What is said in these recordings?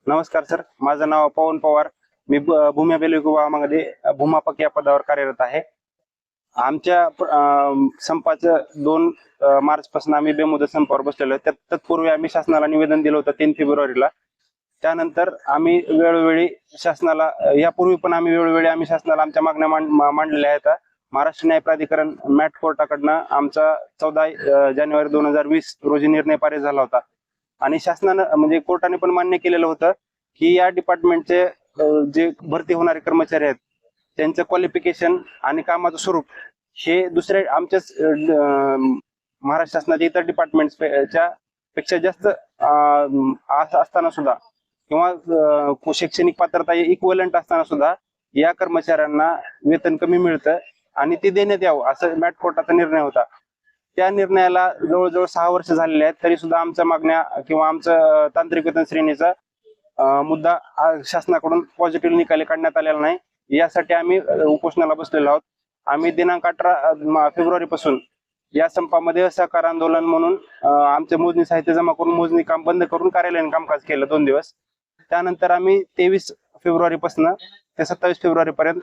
नमस्कार सर, माझं नाव पवन पवार. मी भूमी अभिलेख विभागामध्ये भूमापक या पदावर कार्यरत आहे. आमच्या संपाचं 2 मार्च पासून आम्ही बेमुदत संपावर बसलेलो आहे. तत्पूर्वी आम्ही शासनाला निवेदन दिलं होतं 3 फेब्रुवारीला. त्यानंतर आम्ही वेळोवेळी शासनाला यापूर्वी पण आम्ही शासनाला आमच्या मागण्या मांडलेल्या आहेत. महाराष्ट्र न्याय प्राधिकरण मॅट कोर्टाकडनं आमचा 14 जानेवारी 2020 रोजी निर्णय पारित झाला होता आणि शासनानं म्हणजे कोर्टाने पण मान्य केलेलं होतं की या डिपार्टमेंटचे जे भरती होणारे कर्मचारी आहेत त्यांचं क्वालिफिकेशन आणि कामाचं स्वरूप हे दुसऱ्या आमच्याच महाराष्ट्र शासनाच्या इतर डिपार्टमेंटच्या पेक्षा जास्त असताना सुद्धा किंवा शैक्षणिक पात्रता इक्वलंट असताना सुद्धा या कर्मचाऱ्यांना वेतन कमी मिळतं आणि ते देण्यात यावं असं मॅट कोर्टाचा निर्णय होता. त्या निर्णयाला जवळजवळ 6 वर्ष झालेले आहेत, तरी सुद्धा आमच्या मागण्या किंवा आमचं तांत्रिक वेतन श्रेणीचा मुद्दा शासनाकडून पॉझिटिव्ह निकाली काढण्यात आलेला नाही. यासाठी आम्ही उपोषणाला बसलेलो आहोत. आम्ही दिनांक 18 फेब्रुवारी पासून या संपामध्ये असहकार आंदोलन म्हणून आमचे मोजणी साहित्य जमा करून मोजणी काम बंद करून कार्यालयीन कामकाज केलं 2 दिवस. त्यानंतर आम्ही 23 फेब्रुवारी पासून ते 27 फेब्रुवारी पर्यंत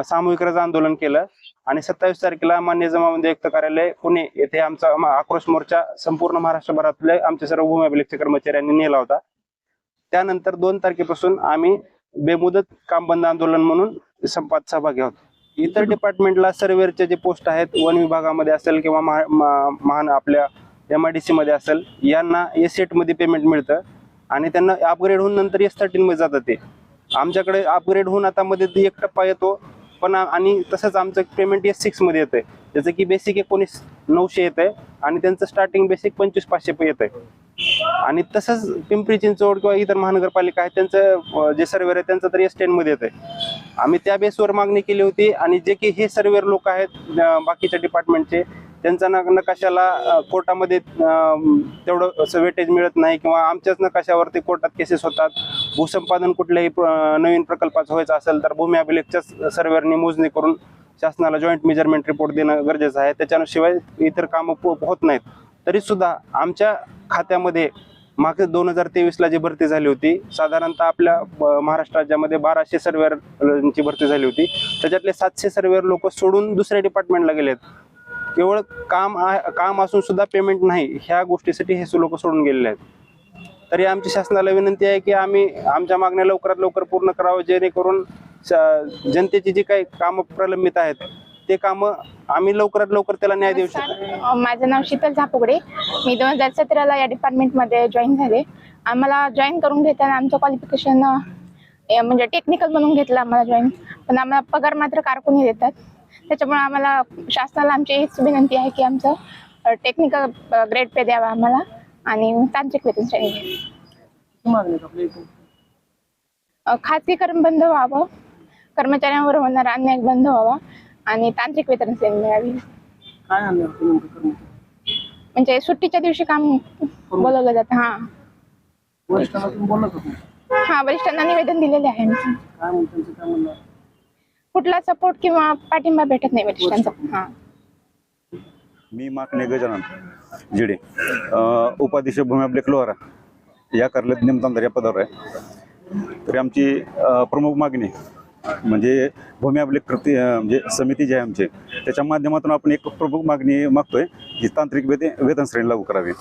सामूहिक रजा आंदोलन केलं आणि 27 तारखेला मान्य जमाबंदी आयुक्त कार्यालय पुणे येथे आमचा आक्रोश मोर्चा संपूर्ण महाराष्ट्रभरातले आमचे सर्व भूमी अभिलेखचे कर्मचाऱ्यांनी नेला होता. त्यानंतर 2 तारखेपासून आम्ही बेमुदत काम बंद आंदोलन म्हणून संपात सहभागी आहोत. इतर डिपार्टमेंटला सर्वेअरचे जे पोस्ट आहेत वन विभागामध्ये असेल किंवा महान आपल्या MIDC मध्ये असेल यांना S8 मध्ये पेमेंट मिळतं आणि त्यांना अपग्रेड होऊन नंतर S13 मध्ये जातं. ते आमच्याकडे अपग्रेड होऊन आता मध्ये 1 टप्पा येतो पण आणि तसंच आमचं पेमेंट S6 मध्ये येतंय, त्याचं की बेसिक 19,900 येत आहे आणि त्यांचं स्टार्टिंग बेसिक 25,500 येत आहे. आणि तसंच पिंपरी चिंचवड किंवा इतर महानगरपालिका आहेत त्यांचं जे सर्वेअर आहे त्यांचं तर S10 मध्ये येत आहे. आम्ही त्या बेसवर मागणी केली होती आणि जे की हे सर्वेअर लोक आहेत बाकीच्या डिपार्टमेंटचे त्यांचा नकाशाला कोर्टामध्ये तेवढं वेटेज मिळत नाही किंवा आमच्याच नकाशावरती कोर्टात केसेस होतात. भूसंपादन कुठल्याही नवीन प्रकल्पाचं व्हायचं असेल तर भूमी अभिलेखच्याच सर्वेअरनी मोजणी करून शासनाला जॉईंट मेजरमेंट रिपोर्ट देणं गरजेचं आहे. त्याच्याशिवाय इतर कामं होत नाहीत. तरी सुद्धा आमच्या खात्यामध्ये मागे 2023ला जी भरती झाली होती साधारणतः आपल्या महाराष्ट्र राज्यामध्ये 1200 सर्वेअरची भरती झाली होती. त्याच्यातले 700 सर्वेअर लोक सोडून दुसऱ्या डिपार्टमेंटला गेलेत. केवळ काम असून सुद्धा पेमेंट नाही ह्या गोष्टीसाठी हे लोक सोडून गेलेले आहेत. तरी आमची शासनाला विनंती आहे की आम्ही आमच्या मागण्या लवकरात लवकर पूर्ण करावं जेणेकरून जनतेची जी काही कामं प्रलंबित आहेत ते कामं आम्ही लवकरात लवकर त्याला न्याय देऊ शकतो. माझं नाव शीतल झापुगडे. मी 2017ला या डिपार्टमेंटमध्ये जॉईन झाले. आम्हाला जॉईन करून घेताना आमचं क्वालिफिकेशन म्हणजे टेक्निकल म्हणून घेतलं आम्हाला जॉईन, पण आम्हाला पगार मात्र कारकुनी देतात. त्याच्यामुळे आम्हाला शासनाला आमची हीच विनंती आहे की आमचं टेक्निकल ग्रेड पे द्यावा आम्हाला आणि तांत्रिक वेतन श्रेणी खाजगीकरण बंद व्हावं, कर्मचाऱ्यांवर होणारा अन्याय बंद व्हावा आणि तांत्रिक वेतन श्रेणी मिळावी. म्हणजे सुट्टीच्या दिवशी काम बोलवलं जातं. वरिष्ठांना निवेदन दिलेले आहे. कुठला सपोर्ट किंवा पाठिंबा भेटत नाही वरिष्ठांचा. मी माकणे गजानन जिडे, उपाधीश भूमी अभिलेख लोहारा या कार्यालयात निमतांदार या पदावर आहे. तरी आमची प्रमुख मागणी म्हणजे भूमी अभिलेख म्हणजे समिती जी आहे आमची त्याच्या माध्यमातून आपण एक प्रमुख मागणी मागतोय की तांत्रिक वेतन श्रेणी लागू करावी.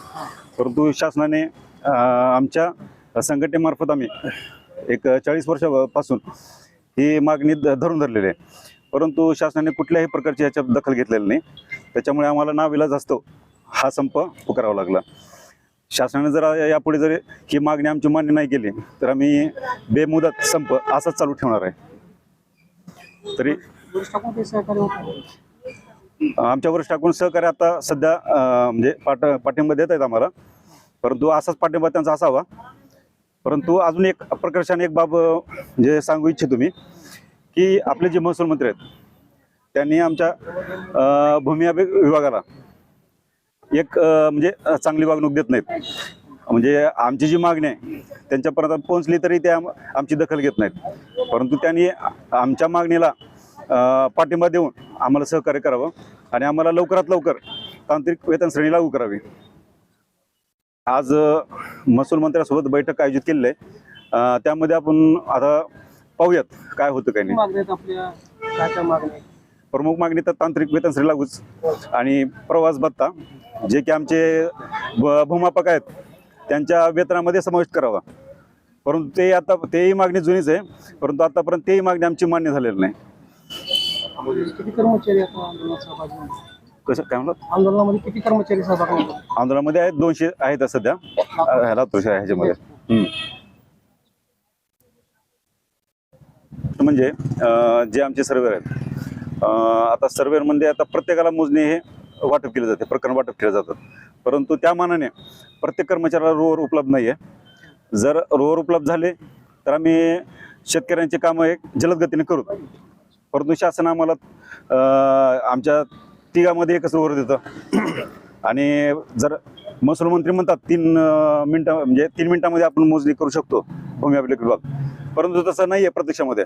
परंतु शासनाने आमच्या संघटनेमार्फत आम्ही एक 40 वर्षापासून ही मागणी धरलेली आहे, परंतु शासनाने कुठल्याही प्रकारची याच्यात दखल घेतलेली नाही. त्याच्यामुळे आम्हाला नाविलाज असतो हा संप पुकारावा लागला. शासनाने जर यापुढे जर ही मागणी आमची मान्य नाही केली तर आम्ही बेमुदत संप असाच चालू ठेवणार आहे. तरी आमच्या वरिष्ठांकडून सहकार्य आता सध्या म्हणजे पाठिंबा देत आहेत आम्हाला, परंतु असाच पाठिंबा त्यांचा असावा. परंतु अजून एक प्रकर्षाने एक बाब म्हणजे सांगू इच्छितो मी की आपले जे महसूल मंत्री आहेत त्यांनी आमच्या भूमी विभागाला एक म्हणजे चांगली वागणूक देत नाहीत. म्हणजे आमची जी मागणी आहे त्यांच्यापर्यंत पोहोचली तरी ते आमची दखल घेत नाहीत. परंतु त्यांनी आमच्या मागणीला पाठिंबा देऊन आम्हाला सहकार्य करावं आणि आम्हाला लवकरात लवकर तांत्रिक वेतन श्रेणी लागू करावी. आज महसूल मंत्र्यांसोबत बैठक आयोजित केलेली आहे त्यामध्ये आपण आता पाहूयात काय होतं काय नाही. मागण्या आहेत आपल्या, काय काय मागण्या आहेत? प्रमुख मागणी तर तांत्रिक वेतनश्री लागूच आणि प्रवास भत्ता जे की आमचे भूमापक आहेत त्यांच्या वेतनामध्ये समाविष्ट करावा. परंतु ते आता तेही मागणी जुनीच आहे, परंतु आतापर्यंत तेही मागणी आमची मान्य झालेली नाही. किती कर्मचारी आता आंदोलनात सहभागी होते? कसं काय म्हणलं? आंदोलनामध्ये किती कर्मचारी सहभागी होते? आंदोलनामध्ये आहेत 200 आहेत सध्या लातूर ह्याच्यामध्ये. म्हणजे जे आमचे सर्वेअर आहेत, आता सर्वेअरमध्ये आता प्रत्येकाला मोजणी हे वाटप केले जाते, प्रकरण वाटप केले जातात. परंतु त्या मानाने प्रत्येक कर्मचाऱ्याला रोवर उपलब्ध नाही आहे. जर रोवर उपलब्ध झाले तर आम्ही शेतकऱ्यांचे कामं एक जलद गतीने करू. परंतु शासन आम्हाला आमच्या तिघामध्ये एकच रोवर देतं आणि जर महसूल मंत्री म्हणतात 3 मिनिटं म्हणजे 3 मिनिटांमध्ये आपण मोजणी करू शकतो भूमी अभिलेख विभाग, परंतु तसं नाही आहे प्रत्यक्षामध्ये.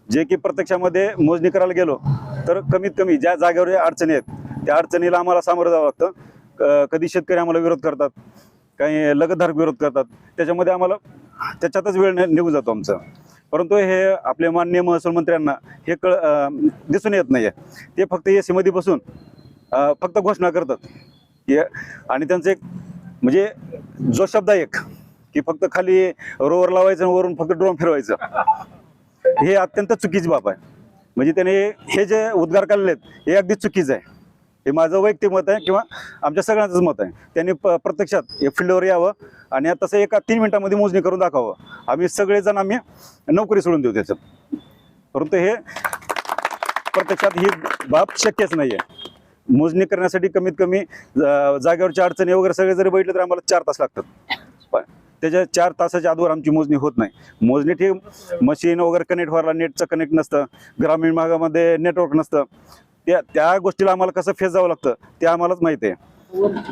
जे की प्रत्यक्षामध्ये मोजणी करायला गेलो तर कमीत कमी ज्या जागेवर अडचणी आहेत त्या अडचणीला आम्हाला सामोरं जावं लागतं. कधी शेतकरी आम्हाला विरोध करतात, काही लगतधारक विरोध करतात, त्याच्यामध्ये आम्हाला त्याच्यातच वेळ निघून जातो आमचा. परंतु हे आपले माननीय महसूल मंत्र्यांना हे दिसून येत नाही आहे. ते फक्त AC मध्ये बसून फक्त घोषणा करतात आणि त्यांचं एक म्हणजे जो शब्द आहे एक की फक्त खाली रोवर लावायचं आणि वरून फक्त ड्रोन फिरवायचं, हे अत्यंत चुकीची बाब आहे. म्हणजे त्याने हे जे उद्गार काढलेत हे अगदी चुकीचं आहे. हे माझं वैयक्तिक मत आहे किंवा आमच्या सगळ्यांचंच मत आहे. त्यांनी प्रत्यक्षात हे फील्डवर यावं आणि तसं एका 3 मिनिटांमध्ये मोजणी करून दाखवावं. आम्ही सगळेजण आम्ही नोकरी सोडून देऊ त्याच्यात. परंतु हे प्रत्यक्षात ही बाब शक्यच नाही आहे. मोजणी करण्यासाठी कमीत कमी जागेवरच्या अडचणी वगैरे सगळे जरी बघितले तर आम्हाला 4 तास लागतात. त्याच्या 4 तासाच्या आधीवर आमची मोजणी होत नाही. मोजणी ठीक मशीन वगैरे कनेक्ट व्हायला नेटचं कनेक्ट नसतं, ग्रामीण भागामध्ये नेटवर्क नसतं, त्या गोष्टीला आम्हाला कसं फेस जावं लागतं ते आम्हालाच माहिती आहे.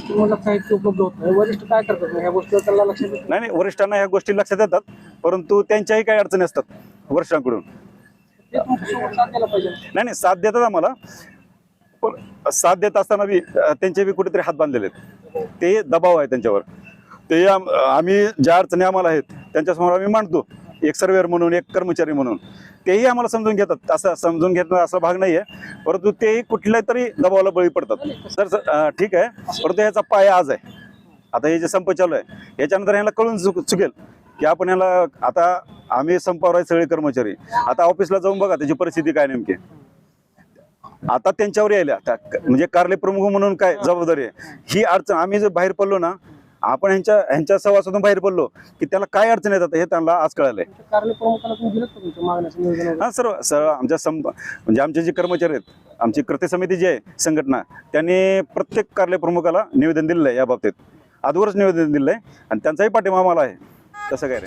तुम्हाला साहित्य उपलब्ध होत नाही, वरिष्ठ काय करतात ह्या गोष्टीवर त्यांना लक्षात येत नाही, वरिष्ठांना ह्या गोष्टी लक्षात येतात, परंतु त्यांच्याही काही अडचणी असतात वरिष्ठांकडून. ते तुमच्यासोबत साथ द्यायला पाहिजे. नाही, साथ देतात आम्हाला, पण साथ देत असताना बी त्यांचे बी कुठेतरी हात बांधलेले आहेत. ते दबाव आहे त्यांच्यावर. ते आम्ही ज्या अडचणी आम्हाला आहेत त्यांच्यासमोर आम्ही मांडतो, एक सर्वेअर म्हणून, एक कर्मचारी म्हणून. तेही आम्हाला समजून घेतात, असं समजून घेणं असा भाग नाही आहे, परंतु तेही कुठल्या तरी दबावाला बळी पडतात. तर ठीक आहे, परंतु ह्याचा पाया आज आहे. आता हे जे संप चालू आहे याच्यानंतर ह्याला कळून चुकेल की आपण ह्याला, आता आम्ही संपावर आहे सगळे कर्मचारी, आता ऑफिसला जाऊन बघा त्याची परिस्थिती काय नेमकी. आता त्यांच्यावर यायला म्हणजे कार्यालय प्रमुख म्हणून काय जबाबदारी आहे ही अडचण. आम्ही जर बाहेर पडलो ना, आपण ह्यांच्या सहवासातून बाहेर पडलो की त्याला काय अडचण येतात हे त्यांना आज कळालंय. कार्यालय प्रमुखाला तुम्ही दिलं का तुमच्या मागण्याचं नियोजन वगैरे? हा, सर्व आमच्या म्हणजे आमचे जे कर्मचारी आहेत, आमची कृती समिती जी आहे संघटना, त्यांनी प्रत्येक कार्यालय प्रमुखाला निवेदन दिलेलं आहे. या बाबतीत आजवरच निवेदन दिलेलं आहे आणि त्यांचाही पाठिंबा आम्हाला आहे. तसं काय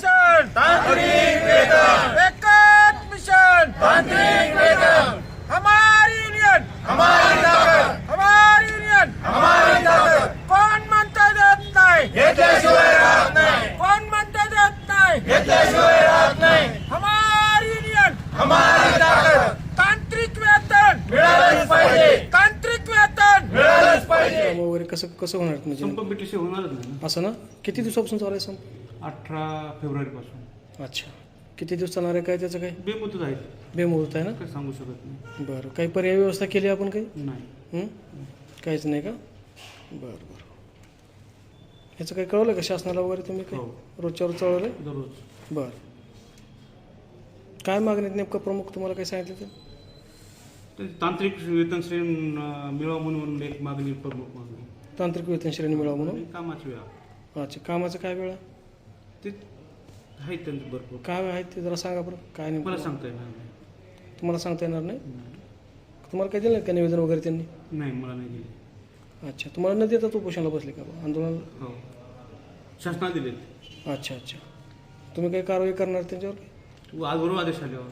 कोण म्हणता देत नाही, घेतल्याशिवाय राहत नाही. कोण म्हणता देत नाही, घेतल्याशिवाय राहत नाही. हमारी युनियन, हमारी ताकद. तांत्रिक वेतन मिळालंच पाहिजे, तांत्रिक वेतन मिळालंच पाहिजे. काम वगैरे कसं होणार म्हणजे? संप भेटल्याशिवाय होणारच नाही ना. असं ना? किती दिवसापासून चालू आहे संप? 18 फेब्रुवारीपासून. अच्छा, किती दिवस चालणार आहे, काय त्याचं काय बेमुदत आहे, बेमुदत आहे ना? काय सांगू शकत नाही. बरं, काही पर्याय व्यवस्था केली आपण काही? नाही. काहीच नाही का? बरं. ह्याचं काही कळवलं का शासनाला वगैरे तुम्ही काही? हो. रोजच्या रोज चळवलं? दररोज. बरं. काय मागणीत नेमकं प्रमुख तुम्हाला काही सांगितलं ते तांत्रिक वेतन श्रेणी मिळावं म्हणून एक मागणी, प्रमुख मागणी. तांत्रिक वेतन श्रेणी मिळावं म्हणून? आणि कामाची वेळा. अच्छा, कामाचं काय वेळा? ते आहेत त्यांचं भरपूर. काय आहेत ते जरा सांगा बरं. काय मला नेमकं सांगता येणार नाही. तुम्हाला सांगता येणार नाही? तुम्हाला काही दिलं का निवेदन वगैरे त्यांनी? नाही, मला नाही दिले. अच्छा, तुम्हाला न देता तो उपोषणाला बसले का आंदोलन? हो, शासनाने दिलेत. अच्छा. तुम्ही काही कारवाई करणार त्यांच्यावर? आजबरोबर आदेश आल्यावर